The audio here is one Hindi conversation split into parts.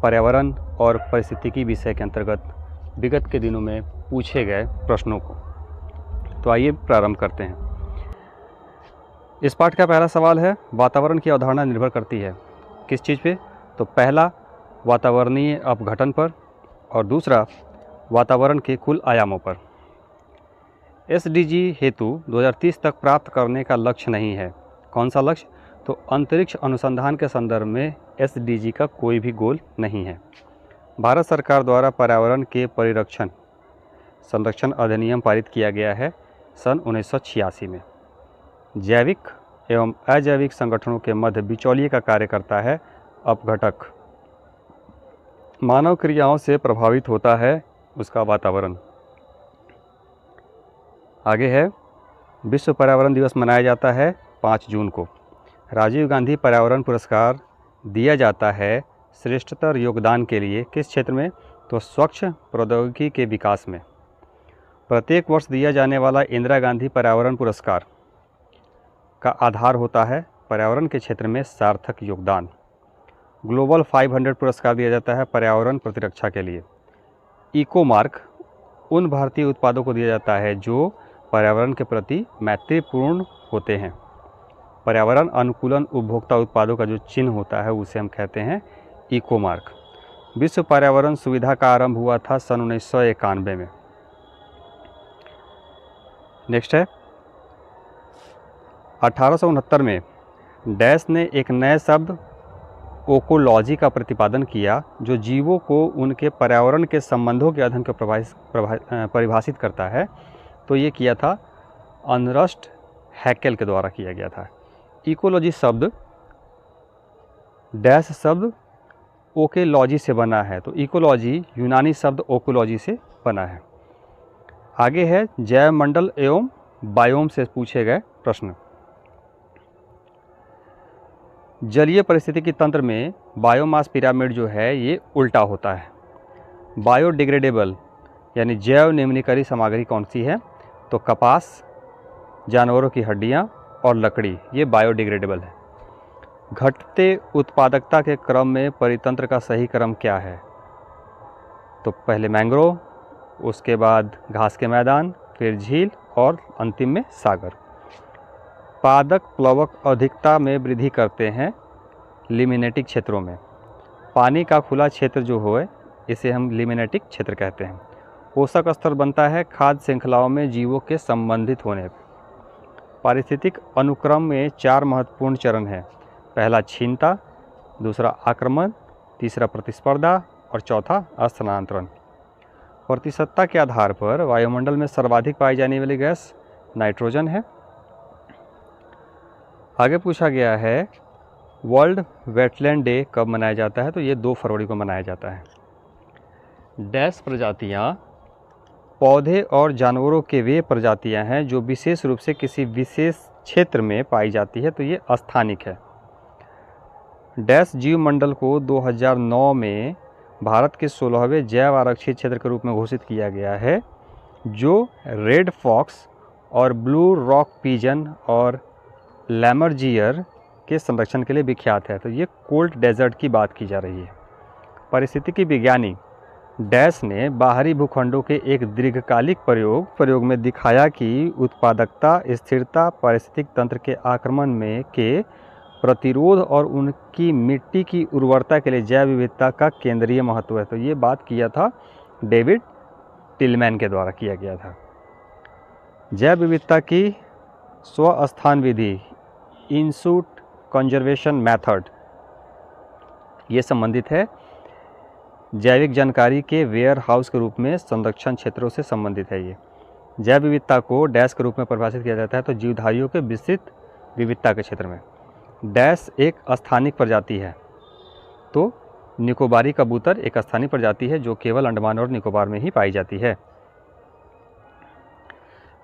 पर्यावरण और पारिस्थितिकी विषय के अंतर्गत विगत के दिनों में पूछे गए प्रश्नों को। तो आइए प्रारंभ करते हैं। इस पाठ का पहला सवाल है, वातावरण की अवधारणा निर्भर करती है किस चीज़ पे? तो पहला वातावरणीय अपघटन पर और दूसरा वातावरण के कुल आयामों पर। एसडीजी हेतु 2030 तक प्राप्त करने का लक्ष्य नहीं है। कौन सा लक्ष्य? तो अंतरिक्ष अनुसंधान के संदर्भ में एसडीजी का कोई भी गोल नहीं है। भारत सरकार द्वारा पर्यावरण के परिरक्षण संरक्षण अधिनियम पारित किया गया है सन 1986 में। जैविक एवं अजैविक संगठनों के मध्य बिचौलिए का कार्य करता है अपघटक। मानव क्रियाओं से प्रभावित होता है उसका वातावरण। आगे है, विश्व पर्यावरण दिवस मनाया जाता है 5 जून को। राजीव गांधी पर्यावरण पुरस्कार दिया जाता है श्रेष्ठतर योगदान के लिए किस क्षेत्र में? तो स्वच्छ प्रौद्योगिकी के विकास में। प्रत्येक वर्ष दिया जाने वाला इंदिरा गांधी पर्यावरण पुरस्कार का आधार होता है पर्यावरण के क्षेत्र में सार्थक योगदान। ग्लोबल 500 पुरस्कार दिया जाता है पर्यावरण प्रतिरक्षा के लिए। इको मार्क उन भारतीय उत्पादों को दिया जाता है जो पर्यावरण के प्रति मैत्रीपूर्ण होते हैं। पर्यावरण अनुकूलन उपभोक्ता उत्पादों का जो चिन्ह होता है उसे हम कहते हैं इको मार्क। विश्व पर्यावरण सुविधा का आरंभ हुआ था सन 1991 में। नेक्स्ट है, 1869 में डैश ने एक नए शब्द ओकोलॉजी का प्रतिपादन किया जो जीवों को उनके पर्यावरण के संबंधों के अध्ययन को परिभाषित करता है। तो ये किया था अर्नस्ट हैकेल के द्वारा किया गया था। इकोलॉजी शब्द डैश शब्द ओकेलॉजी से बना है, तो इकोलॉजी यूनानी शब्द ओकोलॉजी से बना है। आगे है, जैव मंडल एवं बायोम से पूछे गए प्रश्न। जलीय परिस्थितिकी तंत्र में बायोमास पिरामिड जो है ये उल्टा होता है। बायोडिग्रेडेबल यानी जैव निम्नीकरी सामग्री कौन सी है? तो कपास, जानवरों की हड्डियां और लकड़ी, ये बायोडिग्रेडेबल है। घटते उत्पादकता के क्रम में परितंत्र का सही क्रम क्या है? तो पहले मैंग्रोव, उसके बाद घास के मैदान, फिर झील और अंतिम में सागर। पादक प्लवक अधिकता में वृद्धि करते हैं लिमिनेटिक क्षेत्रों में। पानी का खुला क्षेत्र जो हो इसे हम लिमिनेटिक क्षेत्र कहते हैं। पोषक स्तर बनता है खाद्य श्रृंखलाओं में जीवों के संबंधित होने पर। पारिस्थितिक अनुक्रम में 4 महत्वपूर्ण चरण हैं। पहला क्षीणता, दूसरा आक्रमण, तीसरा प्रतिस्पर्धा और चौथा स्थानांतरण। प्रतिशतता के आधार पर वायुमंडल में सर्वाधिक पाई जाने वाली गैस नाइट्रोजन है। आगे पूछा गया है, वर्ल्ड वेटलैंड डे कब मनाया जाता है? तो ये 2 फरवरी को मनाया जाता है। डैश प्रजातियां पौधे और जानवरों के वे प्रजातियां हैं जो विशेष रूप से किसी विशेष क्षेत्र में पाई जाती है, तो ये स्थानिक है। डैश जीव मंडल को 2009 में भारत के 16वें जैव आरक्षित क्षेत्र के रूप में घोषित किया गया है जो रेड फॉक्स और ब्लू रॉक पिजन और लैमरजियर के संरक्षण के लिए विख्यात है। तो ये कोल्ड डेजर्ट की बात की जा रही है। पारिस्थितिकी विज्ञानी डैश ने बाहरी भूखंडों के एक दीर्घकालिक प्रयोग में दिखाया कि उत्पादकता, स्थिरता, पारिस्थितिक तंत्र के आक्रमण में के प्रतिरोध और उनकी मिट्टी की उर्वरता के लिए जैव विविधता का केंद्रीय महत्व है। तो ये बात किया था डेविड टिलमैन के द्वारा किया गया था। जैव विविधता की स्वस्थान विधि इंसूट कंजर्वेशन मेथड ये संबंधित है जैविक जानकारी के वेयर हाउस के रूप में संरक्षण क्षेत्रों से संबंधित है। ये जैव विविधता को डैश के रूप में परिभाषित किया जाता है तो जीवधारियों के विस्तृत विविधता के क्षेत्र में। डैश एक स्थानिक प्रजाति है, तो निकोबारी कबूतर एक स्थानीय प्रजाति है जो केवल अंडमान और निकोबार में ही पाई जाती है।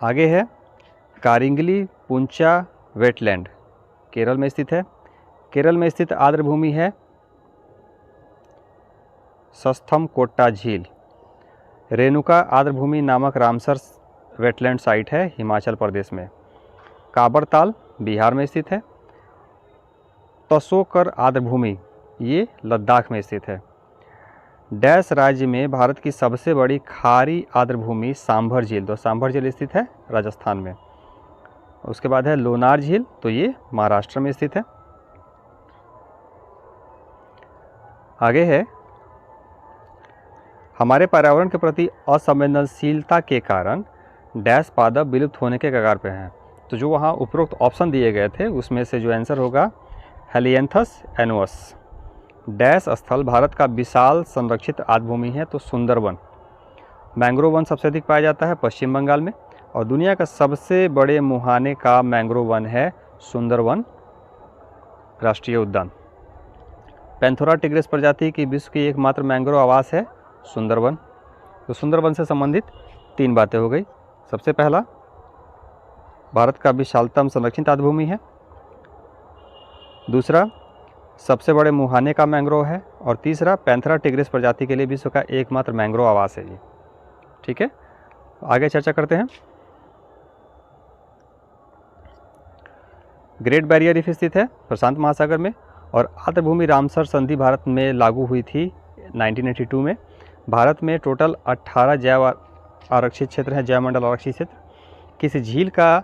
आगे है, कारिंगली पुंचा वेटलैंड केरल में स्थित है। केरल में स्थित आर्द्र भूमि है सस्थम कोट्टा झील। रेणुका आर्द्र भूमि नामक रामसर वेटलैंड साइट है हिमाचल प्रदेश में। काबर ताल बिहार में स्थित है। तसोकर आर्द्र भूमि ये लद्दाख में स्थित है। डैश राज्य में भारत की सबसे बड़ी खारी आर्द्रभूमि सांभर झील, तो सांभर झील स्थित है राजस्थान में। उसके बाद है लोनार झील, तो ये महाराष्ट्र में स्थित है। आगे है, हमारे पर्यावरण के प्रति असंवेदनशीलता के कारण डैश पादप विलुप्त होने के कगार पे हैं। तो जो वहाँ उपरोक्त ऑप्शन दिए गए थे उसमें से जो आंसर होगा हेलियंथस एनुअस। डैश स्थल भारत का विशाल संरक्षित आर्द्रभूमि है, तो सुंदरवन। मैंग्रोव वन सबसे अधिक पाया जाता है पश्चिम बंगाल में, और दुनिया का सबसे बड़े मुहाने का मैंग्रोव वन है सुंदरवन राष्ट्रीय उद्यान। पैंथोरा टिग्रिस प्रजाति की विश्व की एकमात्र मैंग्रोव आवास है सुंदरवन। तो सुंदरवन से संबंधित 3 बातें हो गई। सबसे पहला, भारत का विशालतम संरक्षित आर्द्रभूमि है। दूसरा, सबसे बड़े मुहाने का मैंग्रोव है। और तीसरा, पैंथोरा टिग्रिस प्रजाति के लिए विश्व का एकमात्र मैंग्रोव आवास है ये। ठीक है, आगे चर्चा करते हैं। ग्रेट बैरियर रीफ स्थित है प्रशांत महासागर में, और आर्द्रभूमि रामसर संधि भारत में लागू हुई थी 1982 में। भारत में टोटल 18 जैव आरक्षित क्षेत्र हैं, जैवमंडल आरक्षित क्षेत्र। किसी झील का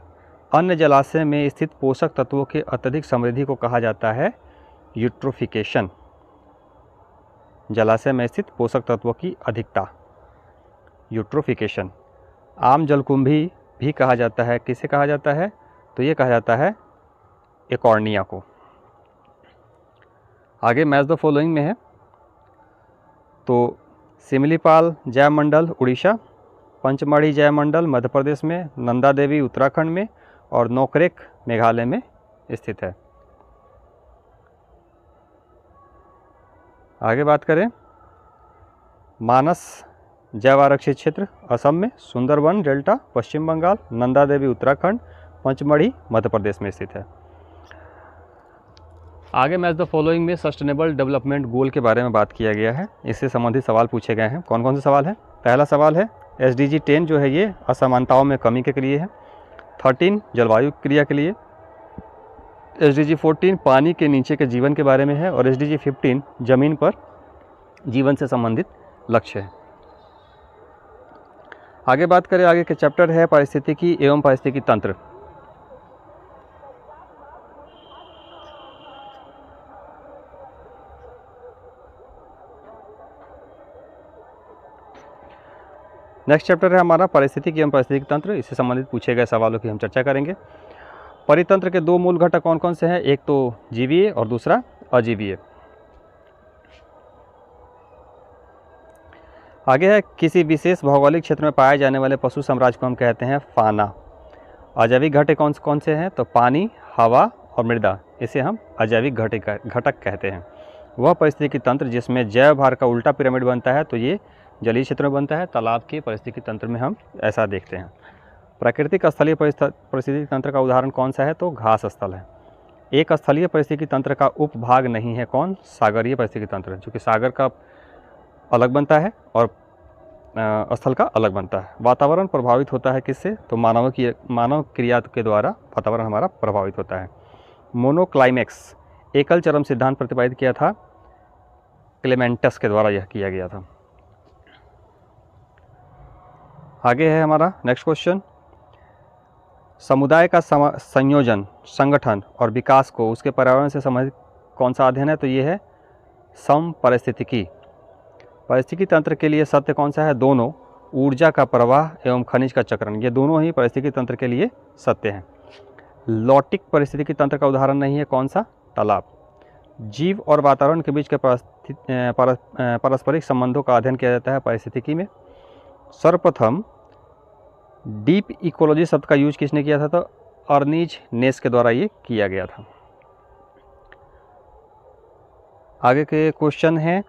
अन्य जलाशय में स्थित पोषक तत्वों की अत्यधिक समृद्धि को कहा जाता है यूट्रोफिकेशन। जलाशय में स्थित पोषक तत्वों की अधिकता, यूट्रोफिकेशन। आम जलकुंभी भी कहा जाता है, किसे कहा जाता है? तो ये कहा जाता है एकॉर्निया को। आगे मैच द फॉलोइंग में है, तो सिमलीपाल जैवमंडल उड़ीसा, पंचमढ़ी जैवमंडल मध्य प्रदेश में, नंदा देवी उत्तराखंड में, और नोकरेक मेघालय में स्थित है। आगे बात करें, मानस जैव आरक्षित क्षेत्र असम में, सुंदरवन डेल्टा पश्चिम बंगाल, नंदा देवी उत्तराखंड, पंचमढ़ी मध्य प्रदेश में स्थित है। आगे मैच द फॉलोइंग में सस्टेनेबल डेवलपमेंट गोल के बारे में बात किया गया है। इससे संबंधित सवाल पूछे गए हैं। कौन कौन से सवाल है? पहला सवाल है SDG 10 जो है ये असमानताओं में कमी के लिए है। 13 जलवायु क्रिया के लिए, SDG 14 पानी के नीचे के जीवन के बारे में है, और SDG 15 जमीन पर जीवन से संबंधित लक्ष्य है। आगे बात करें, आगे के चैप्टर है पारिस्थितिकी एवं पारिस्थितिकी तंत्र। नेक्स्ट चैप्टर है हमारा पारिस्थितिकी एवं पारिस्थितिकी तंत्र। इससे संबंधित पूछे गए सवालों की हम चर्चा करेंगे। परितंत्र के 2 मूल घटक कौन कौन से हैं? एक तो जीवीय और दूसरा अजीवीय। आगे है, किसी विशेष भौगोलिक क्षेत्र में पाए जाने वाले पशु साम्राज्य को हम कहते हैं फाना। अजैविक घटक कौन कौन से हैं? तो पानी, हवा और मृदा, इसे हम अजैविक घटक कहते हैं। वह पारिस्थितिकी तंत्र जिसमें जैव भार का उल्टा पिरामिड बनता है, तो ये जलीय क्षेत्र में बनता है। तालाब के पारिस्थितिकी तंत्र में हम ऐसा देखते हैं। प्राकृतिक स्थलीय पारिस्थितिकी तंत्र का उदाहरण कौन सा है? तो घास स्थल है। एक स्थलीय पारिस्थितिकी तंत्र का उपभाग नहीं है, कौन? सागरीय पारिस्थितिकी तंत्र, जो कि सागर का अलग बनता है और स्थल का अलग बनता है। वातावरण प्रभावित होता है किससे? तो मानव क्रिया के द्वारा वातावरण हमारा प्रभावित होता है। मोनोक्लाइमेक्स एकल चरम सिद्धांत प्रतिपादित किया था क्लेमेंटस के द्वारा, यह किया गया था। आगे है हमारा नेक्स्ट क्वेश्चन, समुदाय का संयोजन, संगठन और विकास को उसके पर्यावरण से संबंधित कौन सा अध्ययन है? तो ये है समपारिस्थितिकी। पारिस्थितिकी तंत्र के लिए सत्य कौन सा है? दोनों, ऊर्जा का प्रवाह एवं खनिज का चक्रण, ये दोनों ही पारिस्थितिकी तंत्र के लिए सत्य हैं। लॉटिक पारिस्थितिकी तंत्र का उदाहरण नहीं है, कौन सा? तालाब। जीव और वातावरण के बीच के पारस्परिक संबंधों का अध्ययन किया जाता है पारिस्थितिकी में। सर्वप्रथम डीप इकोलॉजी शब्द का यूज किसने किया था? तो अर्नीज नेस के द्वारा ये किया गया था। आगे के क्वेश्चन है,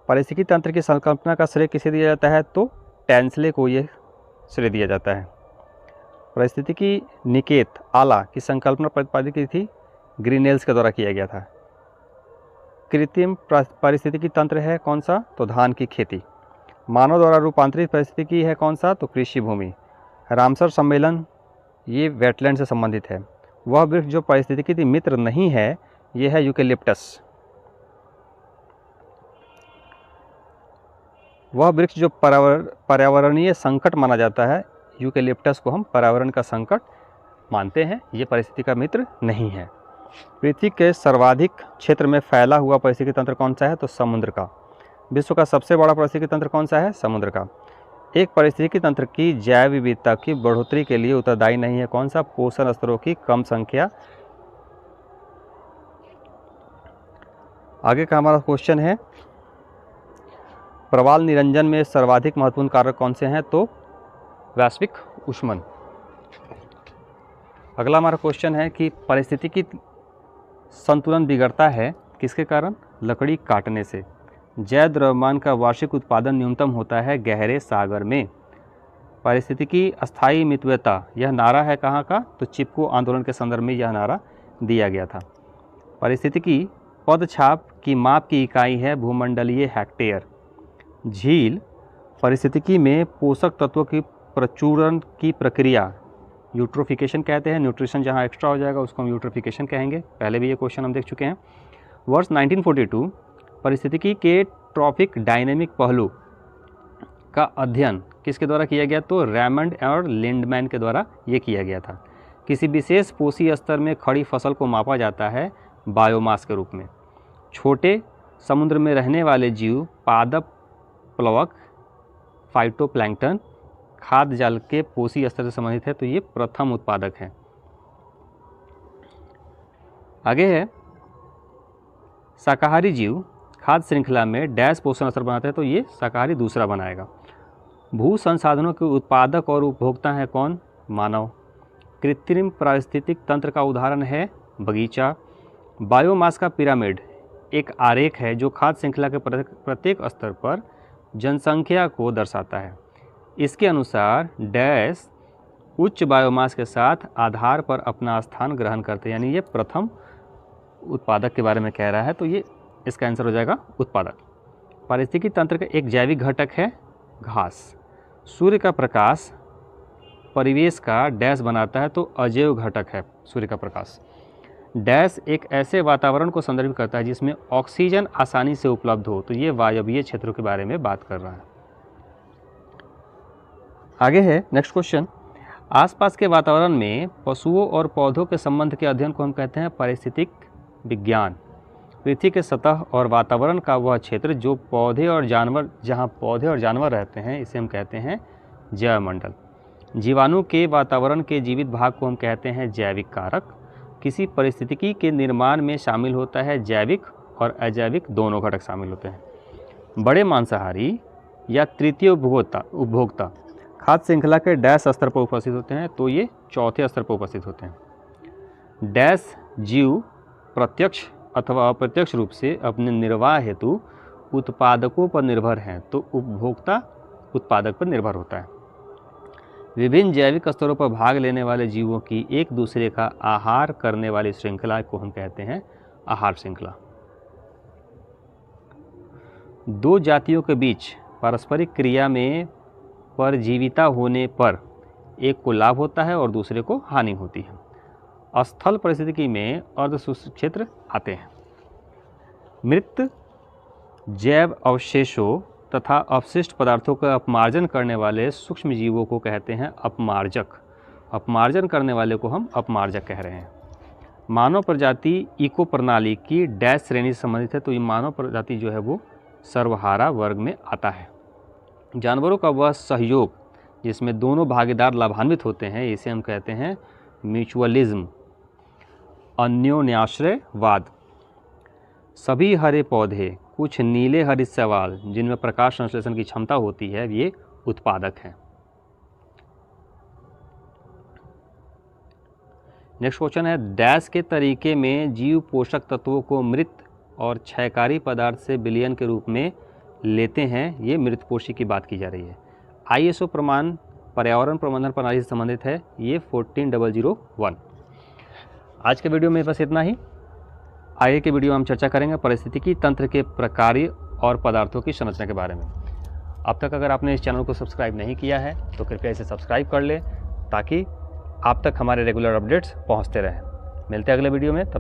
पारिस्थितिकी तंत्र की संकल्पना का श्रेय किसे दिया जाता है? तो टेंसले को ये श्रेय दिया जाता है। पारिस्थितिकी निकेत आला की संकल्पना प्रतिपादित की थी ग्रीनेल्स के द्वारा किया गया था। कृत्रिम पारिस्थितिकी तंत्र है कौन सा? तो धान की खेती। मानव द्वारा रूपांतरित पारिस्थितिकी है कौन सा? तो कृषि भूमि। रामसर सम्मेलन ये वेटलैंड से संबंधित है। वह वृक्ष जो पारिस्थितिकी मित्र नहीं है, ये है यूकेलिप्टस। वह वृक्ष जो पर्यावरणीय संकट माना जाता है, यूकेलिप्टस को हम पर्यावरण का संकट मानते हैं, ये परिस्थिति का मित्र नहीं है। पृथ्वी के सर्वाधिक क्षेत्र में फैला हुआ पारिस्थितिकी तंत्र कौन सा है? तो समुद्र का। विश्व का सबसे बड़ा पारिस्थितिकी तंत्र कौन सा है? समुद्र का। एक पारिस्थितिकी तंत्र की जैव विविधता की बढ़ोतरी के लिए उत्तरदायी नहीं है कौन सा? पोषण स्तरों की कम संख्या। आगे का हमारा क्वेश्चन है, प्रवाल निरंजन में सर्वाधिक महत्वपूर्ण कारक कौन से हैं? तो वैश्विक ऊष्मन। अगला हमारा क्वेश्चन है कि पारिस्थितिकी संतुलन बिगड़ता है किसके कारण? लकड़ी काटने से। जैव द्रव्यमान का वार्षिक उत्पादन न्यूनतम होता है गहरे सागर में। पारिस्थितिकी अस्थायी मितव्यता, यह नारा है कहाँ का? तो चिपको आंदोलन के संदर्भ में यह नारा दिया गया था। पारिस्थितिकी पदछाप की माप की इकाई है भूमंडलीय हेक्टेयर। झील पारिस्थितिकी में पोषक तत्वों की प्रचुरण की प्रक्रिया यूट्रोफिकेशन कहते हैं। न्यूट्रिशन जहाँ एक्स्ट्रा हो जाएगा उसको हम यूट्रोफिकेशन कहेंगे। पहले भी ये क्वेश्चन हम देख चुके हैं। वर्ष 1942 पारिस्थितिकी के ट्रॉफिक डायनेमिक पहलू का अध्ययन किसके द्वारा किया गया? तो रेमंड और लिंडमैन के द्वारा ये किया गया था। किसी विशेष पोषी स्तर में खड़ी फसल को मापा जाता है बायोमास के रूप में। छोटे समुद्र में रहने वाले जीव पादप, प्लवक, फाइटोप्लैंक्टन खाद्य जाल के पोषी स्तर से संबंधित है, तो ये प्रथम उत्पादक है। आगे है, शाकाहारी जीव खाद्य श्रृंखला में डैश पोषण स्तर बनाते हैं, तो ये शाकाहारी दूसरा बनाएगा। भू संसाधनों के उत्पादक और उपभोक्ता है कौन? मानव। कृत्रिम पारिस्थितिक तंत्र का उदाहरण है बगीचा। बायोमास का पिरामिड एक आरेख है जो खाद्य श्रृंखला के प्रत्येक स्तर पर जनसंख्या को दर्शाता है। इसके अनुसार डैश उच्च बायोमास के साथ आधार पर अपना स्थान ग्रहण करते हैं, यानी ये प्रथम उत्पादक के बारे में कह रहा है, तो ये इसका आंसर हो जाएगा उत्पादक। पारिस्थितिकी तंत्र का एक जैविक घटक है घास। सूर्य का प्रकाश परिवेश का डैश बनाता है, तो अजैव घटक है सूर्य का प्रकाश। डैश एक ऐसे वातावरण को संदर्भित करता है जिसमें ऑक्सीजन आसानी से उपलब्ध हो, तो ये वायवीय क्षेत्रों के बारे में बात कर रहा है। आगे है नेक्स्ट क्वेश्चन, आसपास के वातावरण में पशुओं और पौधों के संबंध के अध्ययन को हम कहते हैं पारिस्थितिक विज्ञान। पृथ्वी के सतह और वातावरण का वह क्षेत्र जो जहाँ पौधे और जानवर रहते हैं, इसे हम कहते हैं जैवमंडल। जीवाणु के वातावरण के जीवित भाग को हम कहते हैं जैविक कारक। किसी परिस्थितिकी के निर्माण में शामिल होता है जैविक और अजैविक दोनों घटक शामिल होते हैं। बड़े मांसाहारी या तृतीय उपभोक्ता खाद्य श्रृंखला के डैश स्तर पर उपस्थित होते हैं, तो ये चौथे स्तर पर उपस्थित होते हैं। डैश जीव प्रत्यक्ष अथवा अप्रत्यक्ष रूप से अपने निर्वाह हेतु उत्पादकों पर निर्भर हैं, तो उपभोक्ता उत्पादक पर निर्भर होता है। विभिन्न जैविक स्तरों पर भाग लेने वाले जीवों की एक दूसरे का आहार करने वाली श्रृंखला को हम कहते हैं आहार श्रृंखला। दो जातियों के बीच पारस्परिक क्रिया में परजीविता होने पर एक को लाभ होता है और दूसरे को हानि होती है। स्थल परिस्थितिकी में अर्धशुष्क क्षेत्र आते हैं। मृत जैव अवशेषों तथा अपशिष्ट पदार्थों का अपमार्जन करने वाले सूक्ष्म जीवों को कहते हैं अपमार्जक। अपमार्जन करने वाले को हम अपमार्जक कह रहे हैं। मानव प्रजाति इको प्रणाली की डैश श्रेणी से संबंधित है, तो ये मानव प्रजाति जो है वो सर्वहारा वर्ग में आता है। जानवरों का वह सहयोग जिसमें दोनों भागीदार लाभान्वित होते हैं, इसे हम कहते हैं म्यूचुअलिज्म, अन्योन्याश्रयवाद। सभी हरे पौधे, कुछ नीले हरित शैवाल जिनमें प्रकाश संश्लेषण की क्षमता होती है, ये उत्पादक हैं। नेक्स्ट क्वेश्चन है, डैश के तरीके में जीव पोषक तत्वों को मृत और क्षयकारी पदार्थ से विलयन के रूप में लेते हैं। ये मृतपोषी की बात की जा रही है। ISO प्रमाण पर्यावरण प्रबंधन प्रणाली से संबंधित है, ये 14001। आज के वीडियो में बस इतना ही। आगे के वीडियो में हम चर्चा करेंगे पारिस्थितिकी तंत्र के प्रकार्य और पदार्थों की संरचना के बारे में। अब तक अगर आपने इस चैनल को सब्सक्राइब नहीं किया है तो कृपया इसे सब्सक्राइब कर ले, ताकि आप तक हमारे रेगुलर अपडेट्स पहुंचते रहें। मिलते हैं अगले वीडियो में, तब तक